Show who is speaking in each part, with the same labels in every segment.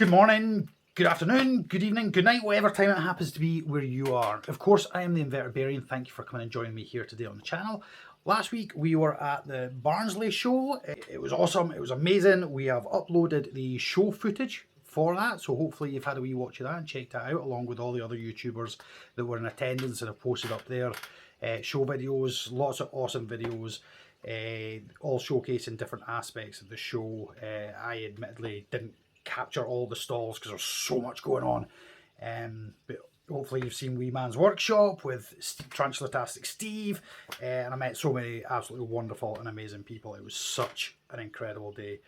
Speaker 1: Good morning, good afternoon, good evening, good night, whatever time it happens to be where you are. Of course, I am the Invertebrarian. Thank you for coming and joining me here today on the channel. Last week we were at the Barnsley show. It was awesome, it was amazing. We have uploaded the show footage for that, so hopefully you've had a wee watch of that and checked that out, along with all the other YouTubers that were in attendance and have posted up their show videos. Lots of awesome videos, all showcasing different aspects of the show. I admittedly didn't capture all the stalls because there's so much going on, but hopefully you've seen Wee Man's Workshop with Tarantula-tastic Steve, and I met so many absolutely wonderful and amazing people. It was such an incredible day,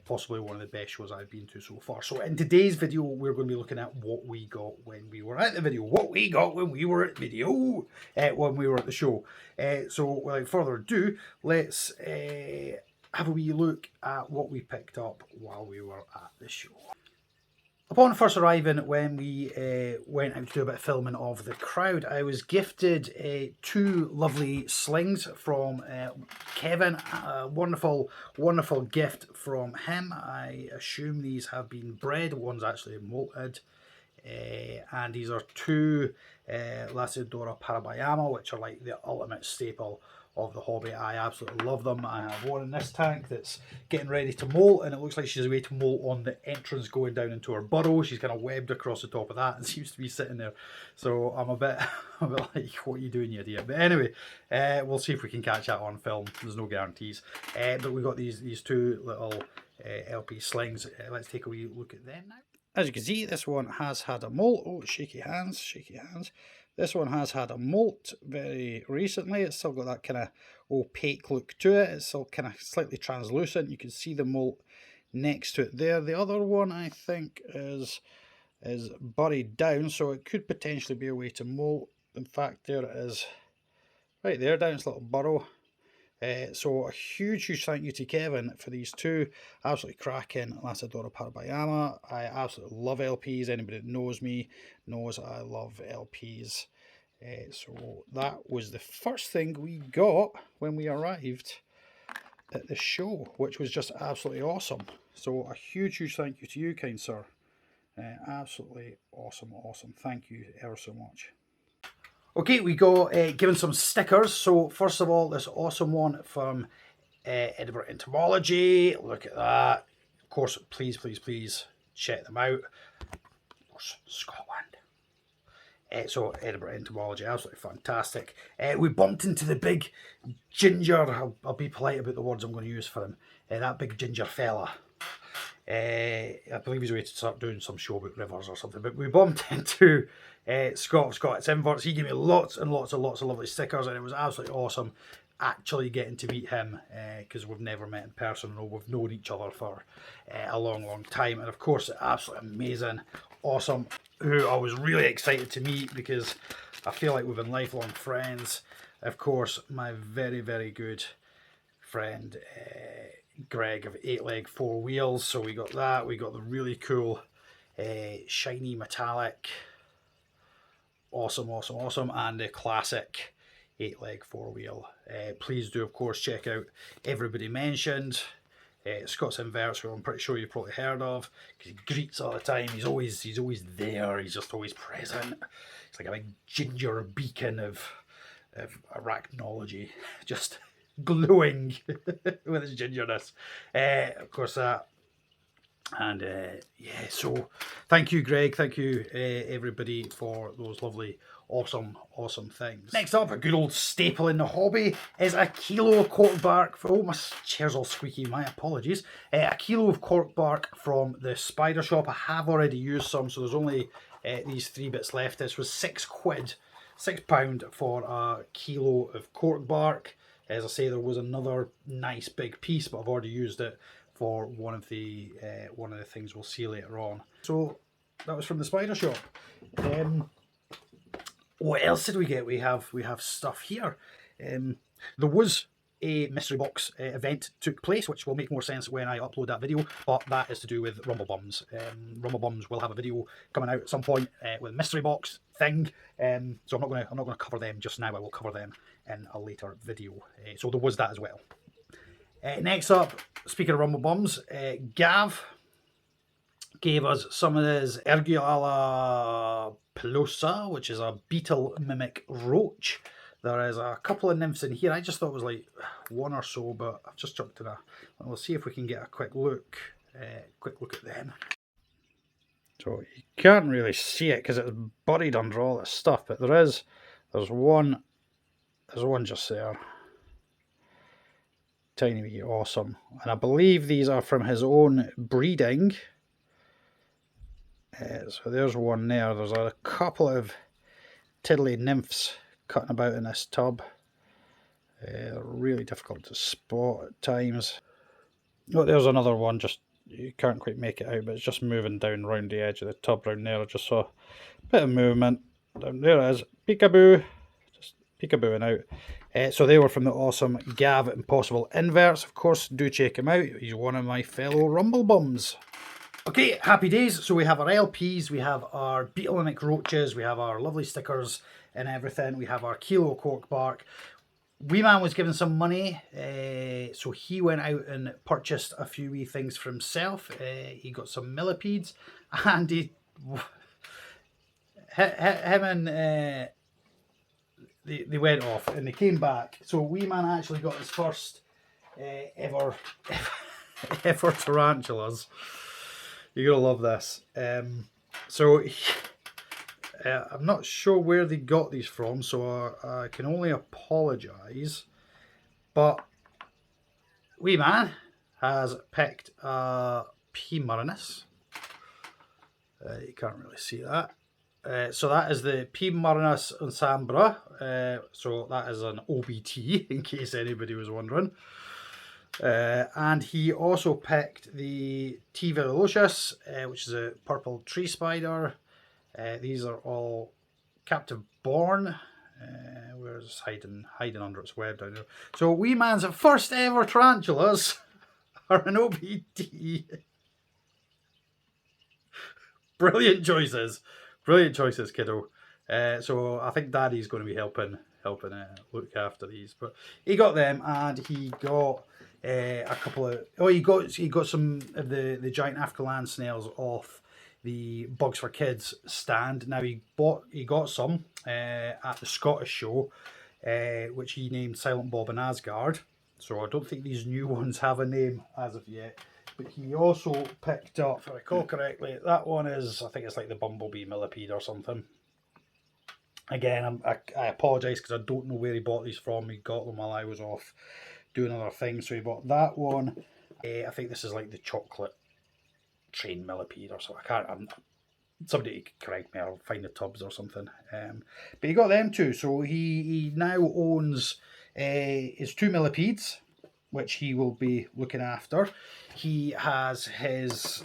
Speaker 1: possibly one of the best shows I've been to so far. So in today's video we're going to be looking at what we got when we were at the video, what we got when we were at video, when we were at the show. So without further ado, let's have a wee look at what we picked up while we were at the show. Upon first arriving, when we went out to do a bit of filming of the crowd, I was gifted two lovely slings from Kevin. A wonderful, wonderful gift from him. I assume these have been bred. One's actually molted. And these are two Lacidora parabayama, which are like the ultimate staple of the hobby. I absolutely love them. I have one in this tank that's getting ready to molt, and it looks like she's away to molt on the entrance going down into her burrow. She's kind of webbed across the top of that and seems to be sitting there. So I'm a bit like, what are you doing, you idiot? But anyway, we'll see if we can catch that on film. There's no guarantees. But we got these two little LP slings. Let's take a wee look at them now. As you can see, this one has had a molt. Oh, shaky hands, shaky hands. This one has had a molt very recently. It's still got that kind of opaque look to it. It's still kind of slightly translucent. You can see the molt next to it there. The other one, I think, is buried down, so it could potentially be a way to molt. In fact, there it is, right there, down its little burrow. So a huge thank you to Kevin for these two absolutely cracking Lacidora parabayama. I absolutely love LPs. Anybody that knows me knows I love LPs. So that was the first thing we got when we arrived at the show, which was just absolutely awesome. So a huge thank you to you, kind sir. Absolutely awesome. Thank you ever so much. Okay, we got given some stickers. So first of all, this awesome one from Edinburgh Entomology. Look at that. Of course, please check them out. Of course, Scotland. So Edinburgh Entomology, absolutely fantastic. We bumped into the big ginger. I'll be polite about the words I'm going to use for him. That big ginger fella. I believe he's ready to start doing some show about rivers or something. But we bumped into Scott It's Invert. He gave me lots and lots of lovely stickers, and it was absolutely awesome actually getting to meet him, because we've never met in person, or we've known each other for a long time. And of course, absolutely amazing, awesome, who I was really excited to meet because I feel like we've been lifelong friends. Of course, my very good friend Greg of 8 Leg 4 Wheels. So we got that. We got the really cool shiny metallic, awesome, and the classic 8 Leg 4 Wheel. Please do, of course, check out Everybody Mentioned. Scott's Invert, who I'm pretty sure you've probably heard of, because he greets all the time. He's always there. He's just always present. It's like a big ginger beacon of arachnology, just glowing with his gingerness. Of course, that. And yeah, so thank you, Greg. Thank you, everybody, for those lovely, awesome things. Next up, a good old staple in the hobby is a kilo of cork bark. Oh, my chair's all squeaky, my apologies. A kilo of cork bark from the spider shop. I have already used some, so there's only these 3 bits left. This was £6, £6 for a kilo of cork bark. As I say, there was another nice big piece, but I've already used it for one of the things we'll see later on. So that was from the spider shop. What else did we get? We have stuff here. There was a mystery box event took place, which will make more sense when I upload that video, but that is to do with Rumble Bums. Rumble Bums will have a video coming out at some point with a mystery box thing, so I'm not going to cover them just now. I will cover them in a later video. So there was that as well. Next up, speaking of Rumble Bums, Gav gave us some of this Erguala pelosa, which is a beetle mimic roach. There is a couple of nymphs in here. I just thought it was like one or so, but I've just jumped in we'll see if we can get a quick look at them. So you can't really see it because it's buried under all this stuff, but there's one just there. Tiny wee awesome. And I believe these are from his own breeding. So there's one there. There's a couple of tiddly nymphs cutting about in this tub. Really difficult to spot at times. Oh, there's another one. Just you can't quite make it out, but it's just moving down round the edge of the tub round there. I just saw a bit of movement. Down there it is. Peekaboo. Just peekabooing out. So they were from the awesome Gav Impossible Inverts. Of course, do check him out. He's one of my fellow Rumble Bums. Okay, happy days. So we have our LPs, we have our Beetle mimic roaches, we have our lovely stickers and everything. We have our kilo cork bark. Wee man was given some money, so he went out and purchased a few wee things for himself. He got some millipedes, and him and they went off and they came back. So wee man actually got his first ever tarantulas. You're gonna love this. I'm not sure where they got these from, so I can only apologise. But wee man has picked a P. Marinus. You can't really see that. So that is the P. Marinus Ensambra. So that is an OBT, in case anybody was wondering. And he also picked the T. Velocious, which is a purple tree spider. These are all captive born. Where's hiding under its web down there? So wee man's first ever tarantulas are an OBT. Brilliant choices, kiddo. So I think Daddy's going to be helping look after these. But he got them, and he got a couple of. Oh, he got some of the giant African land snails off the Bugs for Kids stand. Now he got some at the Scottish show, which he named Silent Bob and Asgard. So I don't think these new ones have a name as of yet. But he also picked up, if I recall correctly, that one is, I think it's like the Bumblebee Millipede or something. Again, I apologise because I don't know where he bought these from. He got them while I was off doing other things. So he bought that one. I think this is like the chocolate train millipede or so. Somebody correct me, I'll find the tubs or something. But he got them too. So he now owns his 2 millipedes, which he will be looking after. He has his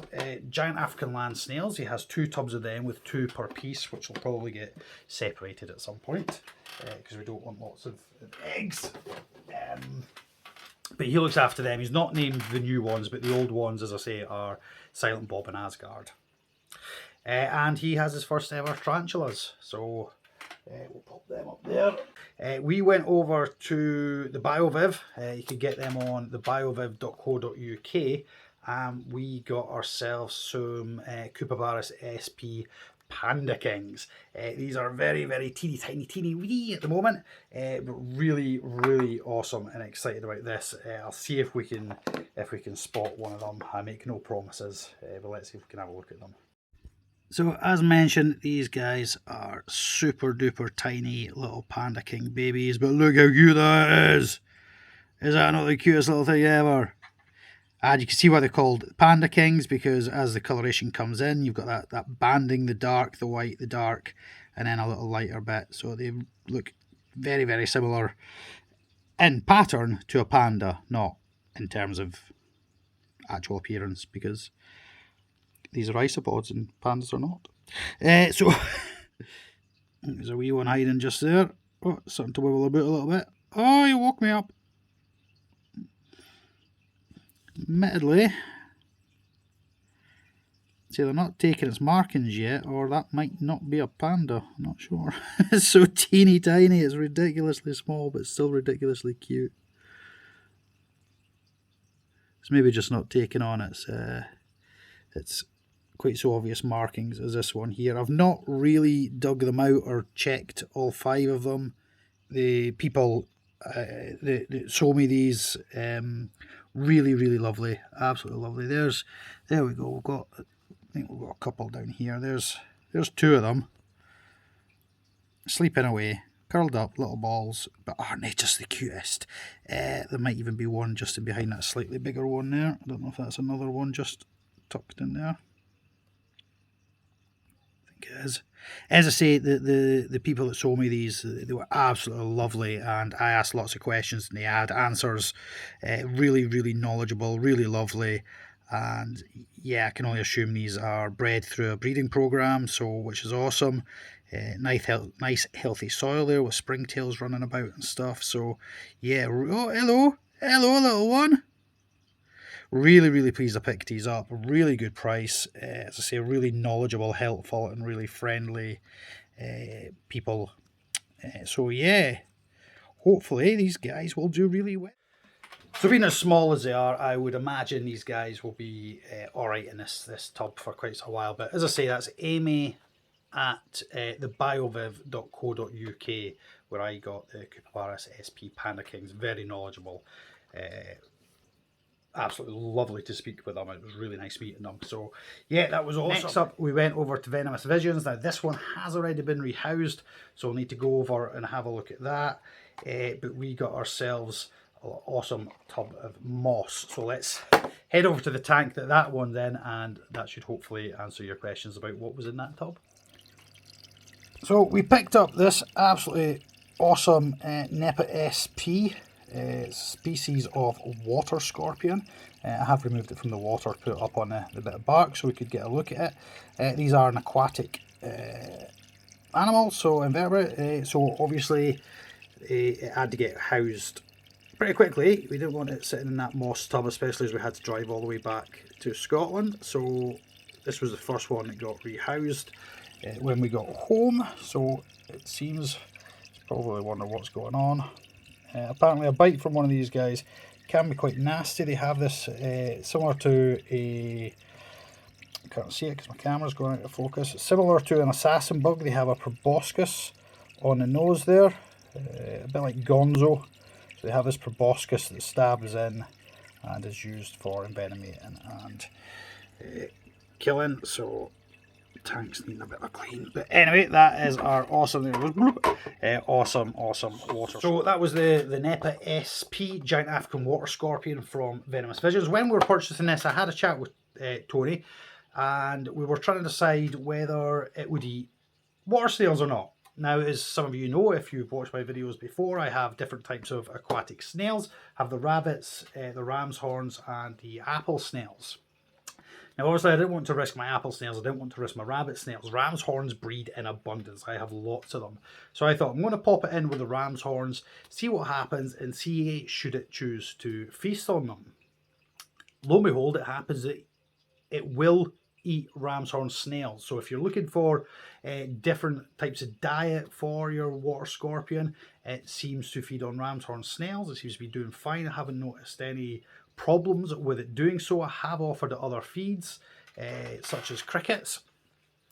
Speaker 1: giant African land snails. He has 2 tubs of them with 2 per piece, which will probably get separated at some point because we don't want lots of eggs. But he looks after them. He's not named the new ones, but the old ones, as I say, are Silent Bob and Asgard. And he has his first ever tarantulas. So we'll pop them up there. We went over to the BioViv. You can get them on the bioviv.co.uk. We got ourselves some Koopabarus SP Panda Kings. These are very, very teeny wee at the moment, but really, really awesome and excited about this. I'll see if we can spot one of them. I make no promises, but let's see if we can have a look at them. So as mentioned, these guys are super duper tiny little Panda King babies, but look how cute that is! Is that not the cutest little thing ever? And you can see why they're called Panda Kings, because as the coloration comes in, you've got that banding, the dark, the white, the dark, and then a little lighter bit. So they look very, very similar in pattern to a panda, not in terms of actual appearance, because these are isopods and pandas are not. So there's a wee one hiding just there. Oh, something to wibble about a little bit. Oh, you woke me up. Admittedly, see, they're not taking its markings yet, or that might not be a panda. I'm not sure. It's so teeny tiny. It's ridiculously small, but still ridiculously cute. It's maybe just not taking on its quite so obvious markings as this one here. I've not really dug them out or checked all 5 of them. The people that sold me these, really, really lovely, absolutely lovely. There we go. I think we've got a couple down here. There's 2 of them sleeping away, curled up, little balls, but aren't they just the cutest? There might even be one just in behind that slightly bigger one there. I don't know if that's another one just tucked in there. I think it is. As I say, the people that sold me these, they were absolutely lovely, and I asked lots of questions and they had answers. Really, really knowledgeable, really lovely, and yeah, I can only assume these are bred through a breeding program, so which is awesome. Nice healthy soil there with springtails running about and stuff. So yeah, oh hello little one. Really, really pleased I picked these up. Really good price. As I say, really knowledgeable, helpful, and really friendly people. So yeah, hopefully these guys will do really well. So being as small as they are, I would imagine these guys will be alright in this tub for quite a while. But as I say, that's Amy at thebioviv.co.uk, where I got the Cuparis SP Panda Kings. Very knowledgeable. Absolutely lovely to speak with them. It was really nice meeting them. So yeah, that was awesome. Next up, we went over to Venomous Visions. Now this one has already been rehoused, so we'll need to go over and have a look at that. But we got ourselves an awesome tub of moss. So let's head over to the tank that one then, and that should hopefully answer your questions about what was in that tub. So we picked up this absolutely awesome Nepa SP. Species of water scorpion. I have removed it from the water, put it up on the bit of bark so we could get a look at it. These are an aquatic animal, so invertebrate, so obviously it had to get housed pretty quickly. We didn't want it sitting in that moss tub, especially as we had to drive all the way back to Scotland, so this was the first one that got rehoused when we got home. So it seems, it's probably wonder what's going on. Apparently a bite from one of these guys can be quite nasty. They have this similar to a, I can't see it because my camera's going out of focus, similar to an assassin bug. They have a proboscis on the nose there, a bit like Gonzo. So they have this proboscis that stabs in and is used for envenomating and killing. So tanks need a bit of clean, but anyway, that is our awesome awesome water. So that was the Nepa SP giant African water scorpion from Venomous Visions. When we were purchasing this, I had a chat with Tony, and we were trying to decide whether it would eat water snails or not. Now, as some of you know, if you've watched my videos before, I have different types of aquatic snails. I have the rabbits, the ram's horns, and the apple snails. Now, obviously, I didn't want to risk my apple snails. I didn't want to risk my rabbit snails. Ram's horns breed in abundance. I have lots of them. So I thought I'm going to pop it in with the ram's horns, see what happens, and see should it choose to feast on them. Lo and behold, it happens that it will eat ram's horn snails. So if you're looking for different types of diet for your water scorpion, it seems to feed on ram's horn snails. It seems to be doing fine. I haven't noticed any problems with it doing so. I have offered it other feeds such as crickets,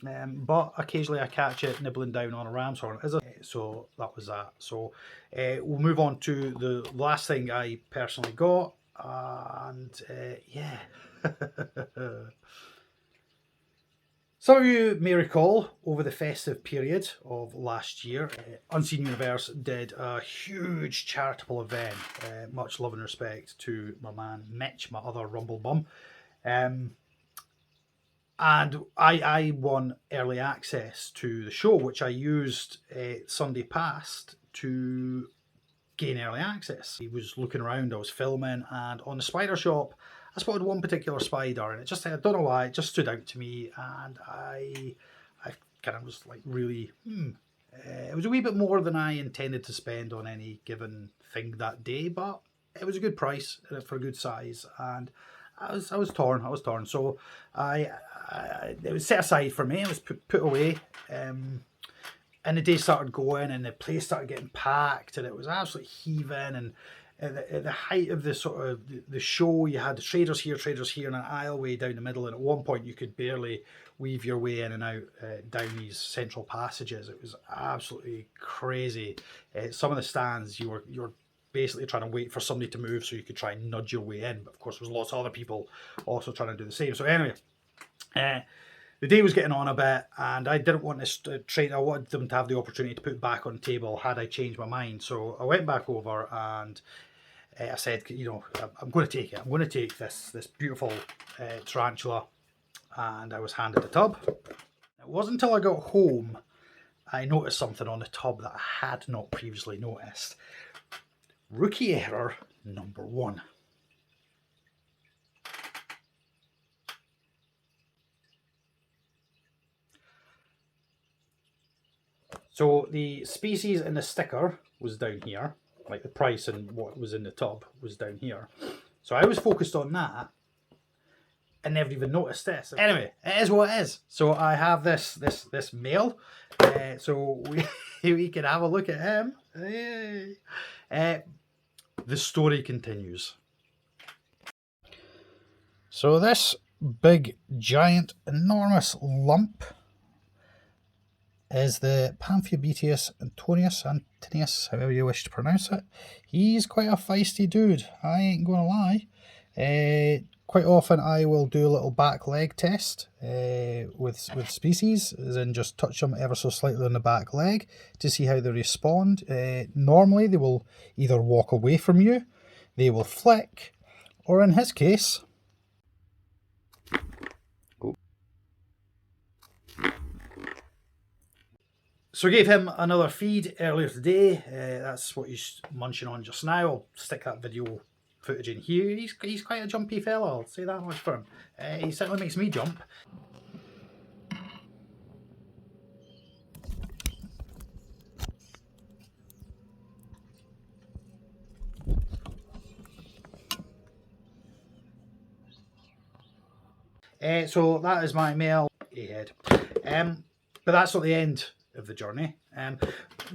Speaker 1: but occasionally I catch it nibbling down on a ram's horn. So that was that. So we'll move on to the last thing I personally got, and yeah. Some of you may recall over the festive period of last year, Unseen Universe did a huge charitable event. Much love and respect to my man Mitch, my other Rumble bum. And I won early access to the show, which I used Sunday past to gain early access. He was looking around, I was filming, and on the spider shop, I spotted one particular spider, and it just, I don't know why, it just stood out to me, and I kind of was like really, it was a wee bit more than I intended to spend on any given thing that day, but it was a good price for a good size, and I was torn. So it was set aside for me. It was put away, and the day started going, and the place started getting packed, and it was absolutely heaving, and at the height of the sort of the show, you had the traders here, and an aisleway down the middle, and at one point you could barely weave your way in and out down these central passages. It was absolutely crazy. Some of the stands, you were basically trying to wait for somebody to move so you could try and nudge your way in, but of course there was lots of other people also trying to do the same. So anyway, the day was getting on a bit, and I didn't want this train. I wanted them to have the opportunity to put it back on the table had I changed my mind. So I went back over and I said, you know, I'm going to take it. I'm going to take this beautiful tarantula, and I was handed the tub. It wasn't until I got home I noticed something on the tub that I had not previously noticed. Rookie error number 1. So the species in the sticker was down here, like the price and what was in the tub was down here. So I was focused on that and never even noticed this. Anyway, it is what it is. So I have this male. So we can have a look at him. The story continues. So this big, giant, enormous lump is the Pamphiobetius Antonius, however you wish to pronounce it. He's quite a feisty dude, I ain't gonna lie. Quite often I will do a little back leg test with species, as in just touch them ever so slightly on the back leg to see how they respond. Normally they will either walk away from you, they will flick, or in his case... So I gave him another feed earlier today. That's what he's munching on just now. I'll stick that video footage in here. He's quite a jumpy fella, I'll say that much for him. He certainly makes me jump. So that is my male head. But that's not the end of the journey.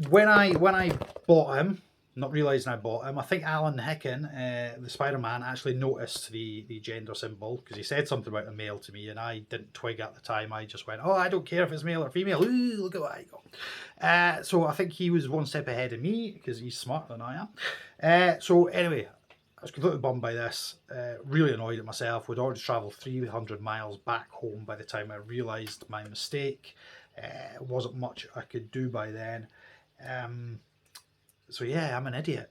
Speaker 1: When I bought him, not realising I bought him, I think Alan Hicken, the Spider-Man, actually noticed the gender symbol, because he said something about a male to me and I didn't twig at the time. I just went, oh, I don't care if it's male or female. Ooh, look at what I got. So I think he was one step ahead of me because he's smarter than I am. So anyway, I was completely bummed by this, really annoyed at myself. We'd already travelled 300 miles back home by the time I realised my mistake. It wasn't much I could do by then. So yeah, I'm an idiot.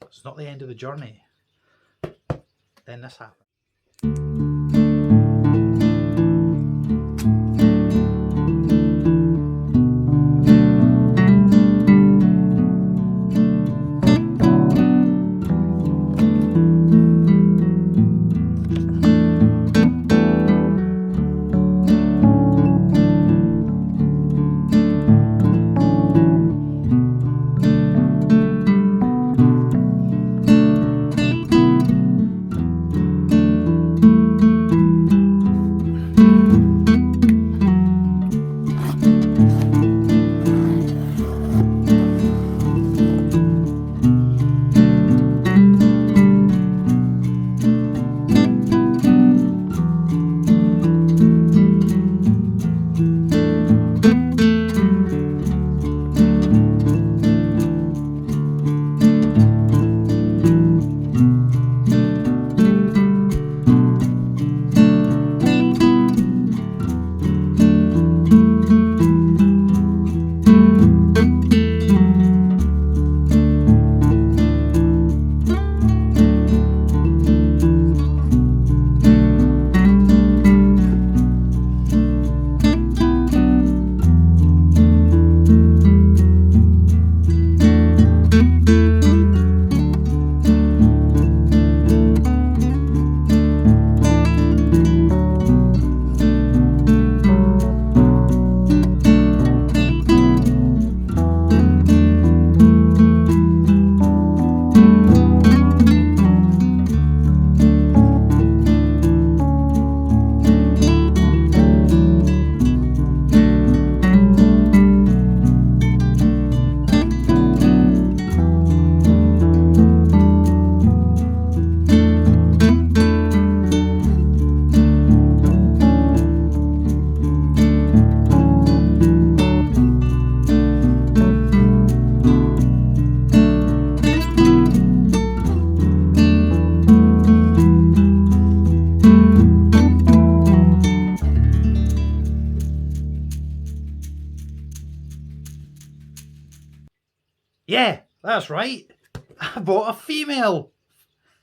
Speaker 1: It's not the end of the journey. Then this happened. Yeah, that's right. I bought a female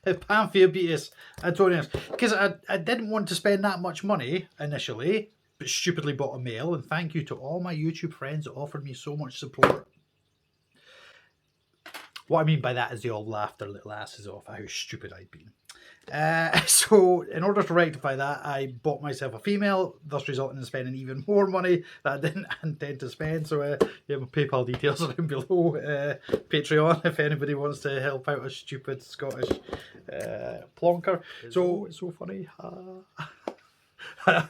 Speaker 1: Panther Beetle Antonius because I didn't want to spend that much money initially, but stupidly bought a male. And thank you to all my YouTube friends that offered me so much support. What I mean by that is they all laughed their little asses off at how stupid I'd been. So in order to rectify that, I bought myself a female, thus resulting in spending even more money that I didn't intend to spend. So yeah, my PayPal details are down below. Patreon, if anybody wants to help out a stupid Scottish plonker. So it's so funny.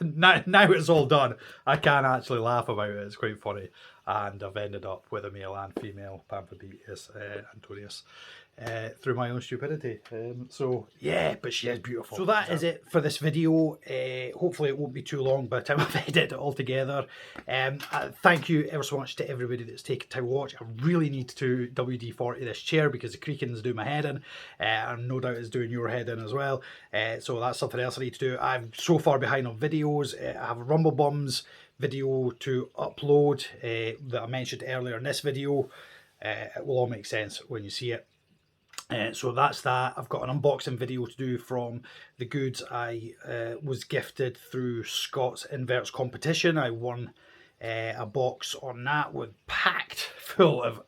Speaker 1: Now it's all done, I can actually laugh about it. It's quite funny, and I've ended up with a male and female Pampa Beetus Antonius through my own stupidity. So yeah, but she is beautiful. So that is it for this video. Hopefully it won't be too long by the time I've edited it all together. Thank you ever so much to everybody that's taken time to watch. I really need to WD-40 this chair because the creaking's doing my head in, and no doubt it's doing your head in as well. So that's something else I need to do. I'm so far behind on videos. I have a Rumble Bums video to upload that I mentioned earlier in this video. It will all make sense when you see it. So that's that. I've got an unboxing video to do from the goods I was gifted through Scott's Invert's competition. I won a box on that with packed full of,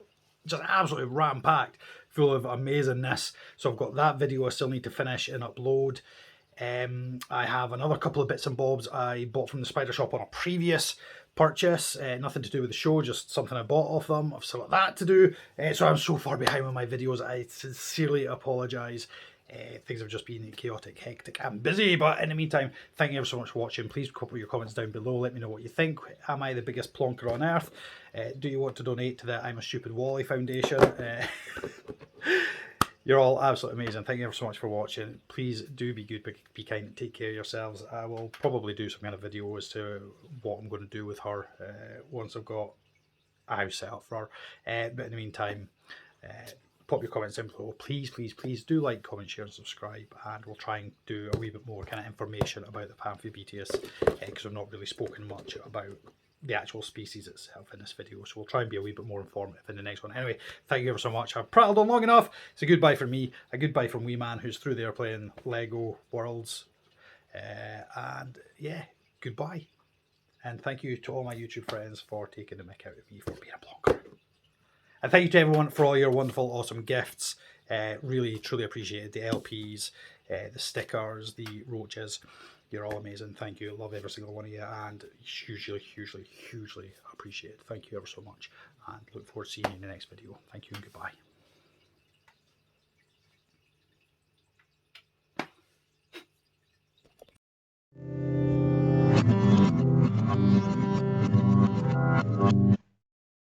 Speaker 1: just absolutely ram-packed full of amazingness. So I've got that video I still need to finish and upload. I have another couple of bits and bobs I bought from the Spider Shop on a previous purchase, nothing to do with the show, just something I bought off them. I've still got that to do, so I'm so far behind with my videos. I sincerely apologise. Things have just been chaotic, hectic and busy, but in the meantime, thank you ever so much for watching. Please put your comments down below, let me know what you think. Am I the biggest plonker on earth? Do you want to donate to the I'm a Stupid Wally Foundation? You're all absolutely amazing. Thank you ever so much for watching. Please do be good, be kind, and take care of yourselves. I will probably do some kind of video as to what I'm going to do with her once I've got a house set up for her. But in the meantime, pop your comments in below. Please, please, please do like, comment, share, and subscribe. And we'll try and do a wee bit more kind of information about the Pamphobeteus, because I've not really spoken much about the actual species itself in this video, so we'll try and be a wee bit more informative in the next one. Anyway, thank you ever so much. I've prattled on long enough. It's a goodbye from me, a goodbye from Wee Man, who's through there playing Lego Worlds, and yeah, goodbye. And thank you to all my YouTube friends for taking the mick out of me for being a blogger. And thank you to everyone for all your wonderful, awesome gifts. Really, truly appreciate the LPs, the stickers, the roaches. You're all amazing. Thank you. Love every single one of you, and hugely, hugely, hugely appreciate it. Thank you ever so much, and look forward to seeing you in the next video. Thank you and goodbye.